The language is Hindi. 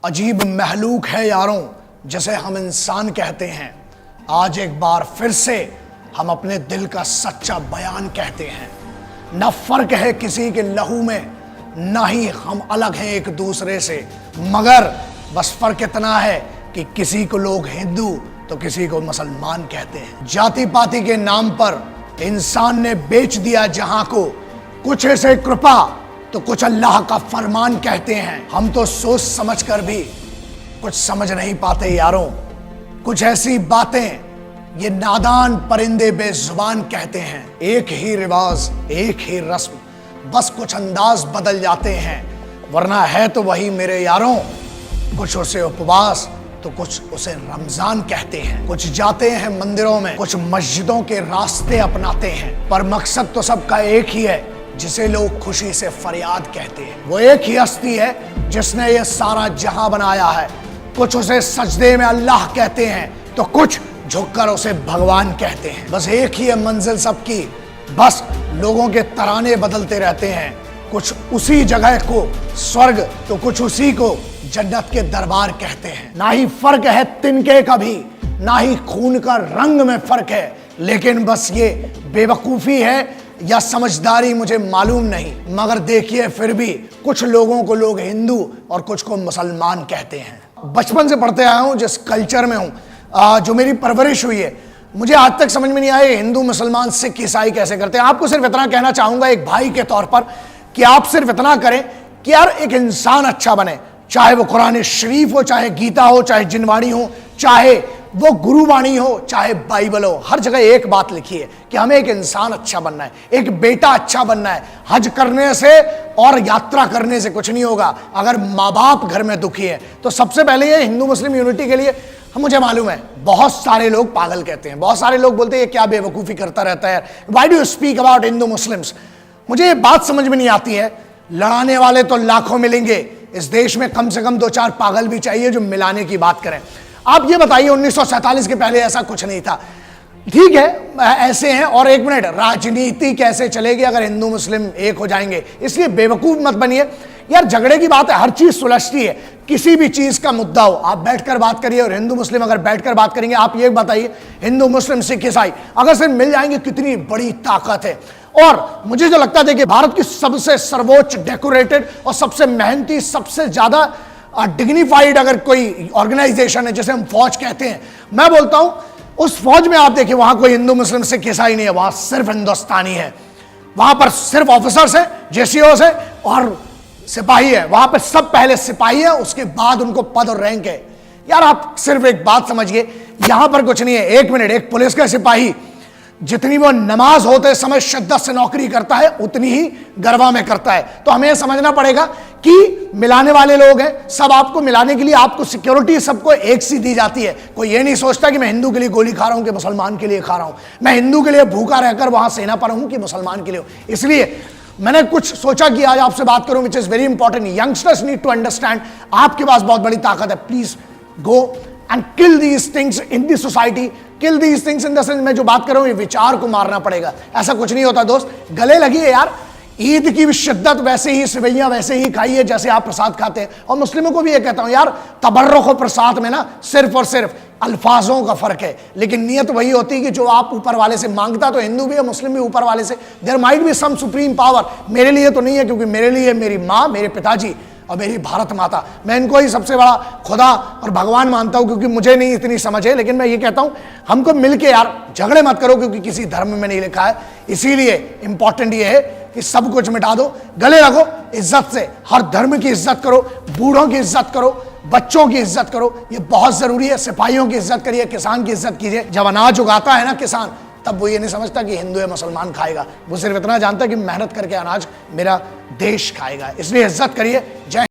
अजीब महलूक है यारों जैसे हम इंसान कहते हैं। आज एक बार फिर से हम अपने दिल का सच्चा बयान कहते हैं। न फर्क है किसी के लहू में, ना ही हम अलग हैं एक दूसरे से, मगर बस फर्क इतना है कि किसी को लोग हिंदू तो किसी को मुसलमान कहते हैं। जाति पाति के नाम पर इंसान ने बेच दिया जहां को, कुछ ऐसे कृपा तो कुछ अल्लाह का फरमान कहते हैं। हम तो सोच समझ कर भी कुछ समझ नहीं पाते यारों। कुछ ऐसी बातें ये नादान परिंदे बेजुबान कहते हैं। एक ही रिवाज, एक ही रस्म, बस कुछ अंदाज बदल जाते हैं, वरना है तो वही मेरे यारों। कुछ उसे उपवास तो कुछ उसे रमजान कहते हैं। कुछ जाते हैं मंदिरों में, कुछ मस्जिदों के रास्ते अपनाते हैं, पर मकसद तो सबका एक ही है जिसे लोग खुशी से फरियाद कहते हैं। वो एक ही हस्ती है जिसने ये सारा जहां बनाया है। कुछ उसे सजदे में अल्लाह कहते हैं तो कुछ झुककर उसे भगवान कहते हैं। बस एक ही है मंजिल सबकी, बस लोगों के तराने बदलते रहते हैं। कुछ उसी जगह को स्वर्ग तो कुछ उसी को जन्नत के दरबार कहते हैं। ना ही फर्क है तिनके का भी, ना ही खून का रंग में फर्क है, लेकिन बस ये बेवकूफी है या समझदारी मुझे मालूम नहीं, मगर देखिए फिर भी कुछ लोगों को लोग हिंदू और कुछ को मुसलमान कहते हैं। बचपन से पढ़ते आया हूं, जिस कल्चर में हूं, जो मेरी परवरिश हुई है, मुझे आज तक समझ में नहीं आया हिंदू मुसलमान सिख ईसाई कैसे करते हैं। आपको सिर्फ इतना कहना चाहूंगा एक भाई के तौर पर कि आप सिर्फ इतना करें कि यार एक इंसान अच्छा बने, चाहे वो कुरान शरीफ हो, चाहे गीता हो, चाहे जिनवाणी हो, चाहे वो गुरुवाणी हो, चाहे बाइबल हो, हर जगह एक बात लिखी है कि हमें एक इंसान अच्छा बनना है, एक बेटा अच्छा बनना है। हज करने से और यात्रा करने से कुछ नहीं होगा। अगर माँ बाप घर में दुखी है तो सबसे पहले ये हिंदू मुस्लिम यूनिटी के लिए मुझे मालूम है बहुत सारे लोग पागल कहते हैं, बहुत सारे लोग बोलते हैं ये क्या बेवकूफ़ी करता रहता है, why do you speak about Hindu Muslims. मुझे ये बात समझ में नहीं आती है। लड़ाने वाले तो लाखों मिलेंगे, इस देश में कम से कम 2-4 पागल भी चाहिए जो मिलाने की बात करें। आप ये बताइए 1947 के पहले ऐसा कुछ नहीं था, ठीक है ऐसे हैं। और एक मिनट, राजनीति कैसे चलेगी अगर हिंदू मुस्लिम एक हो जाएंगे? इसलिए बेवकूफ मत बनिए यार। झगड़े की बात है, हर चीज सुलझती है। किसी भी चीज का मुद्दा हो आप बैठकर बात करिए, और हिंदू मुस्लिम अगर बैठकर बात करेंगे, आप ये बताइए हिंदू मुस्लिम सिख ईसाई अगर सिर्फ मिल जाएंगे कितनी बड़ी ताकत है। और मुझे जो लगता है देखिए, भारत की सबसे सर्वोच्च डेकोरेटेड और सबसे मेहनती, सबसे ज्यादा डिग्निफाइड अगर कोई ऑर्गेनाइजेशन है जिसे हम फौज कहते हैं, मैं बोलता हूं उस फौज में आप देखिए वहां कोई हिंदू मुस्लिम सिख ईसाई नहीं है, वहां सिर्फ हिंदुस्तानी है। वहां पर सिर्फ ऑफिसर्स है, जेसीओस है और सिपाही है। वहां पर सब पहले सिपाही है, उसके बाद उनको पद और रैंक है। यार आप सिर्फ एक बात समझिए, यहां पर कुछ नहीं है। एक मिनट, एक पुलिस का सिपाही जितनी वो नमाज होते समय शिद्दत से नौकरी करता है उतनी ही गरबा में करता है। तो हमें समझना पड़ेगा कि मिलाने वाले लोग हैं, सब आपको मिलाने के लिए आपको सिक्योरिटी सबको एक सी दी जाती है। कोई ये नहीं सोचता कि मैं हिंदू के लिए गोली खा रहा हूं कि मुसलमान के लिए खा रहा हूं, मैं हिंदू के लिए भूखा रहकर वहां सेना पर हूं कि मुसलमान के लिए। इसलिए मैंने कुछ सोचा कि आज आपसे बात करूं, which is very important. Youngsters need to understand, आपके पास बहुत बड़ी ताकत है। Please go and kill these things in the society, kill these things in the sense, मैं जो बात कर रहा हूं ये विचार को मारना पड़ेगा। ऐसा कुछ नहीं होता दोस्त, गले लगिए यार। ईद की भी शिद्दत वैसे ही, सेवैयां वैसे ही खाइए जैसे आप प्रसाद खाते हैं। और मुस्लिमों को भी ये कहता हूं यार, तबर्रुख और प्रसाद में ना सिर्फ और सिर्फ अल्फाजों का फर्क है, लेकिन नियत वही होती है कि जो आप ऊपर वाले से मांगता तो हिंदू भी है मुस्लिम भी ऊपर वाले से। There might be some supreme power. मेरे लिए तो नहीं है, क्योंकि मेरे लिए मेरी माँ, मेरे पिताजी और मेरी भारत माता, मैं इनको ही सबसे बड़ा खुदा और भगवान मानता हूं, क्योंकि मुझे नहीं इतनी समझ है। लेकिन मैं ये कहता हूं हमको मिलके यार झगड़े मत करो, क्योंकि किसी धर्म में नहीं लिखा है। इसीलिए इंपॉर्टेंट ये है कि सब कुछ मिटा दो, गले लगो इज्जत से, हर धर्म की इज्जत करो, बूढ़ों की इज्जत करो, बच्चों की इज्जत करो, ये बहुत जरूरी है। सिपाहियों की इज्जत करिए, किसान की इज्जत कीजिए। जब अनाज उगाता है ना किसान, तब वो ये नहीं समझता कि हिंदू या मुसलमान खाएगा, वो सिर्फ इतना जानता है कि मेहनत करके अनाज मेरा देश खाएगा। इसलिए इज्जत करिए। जय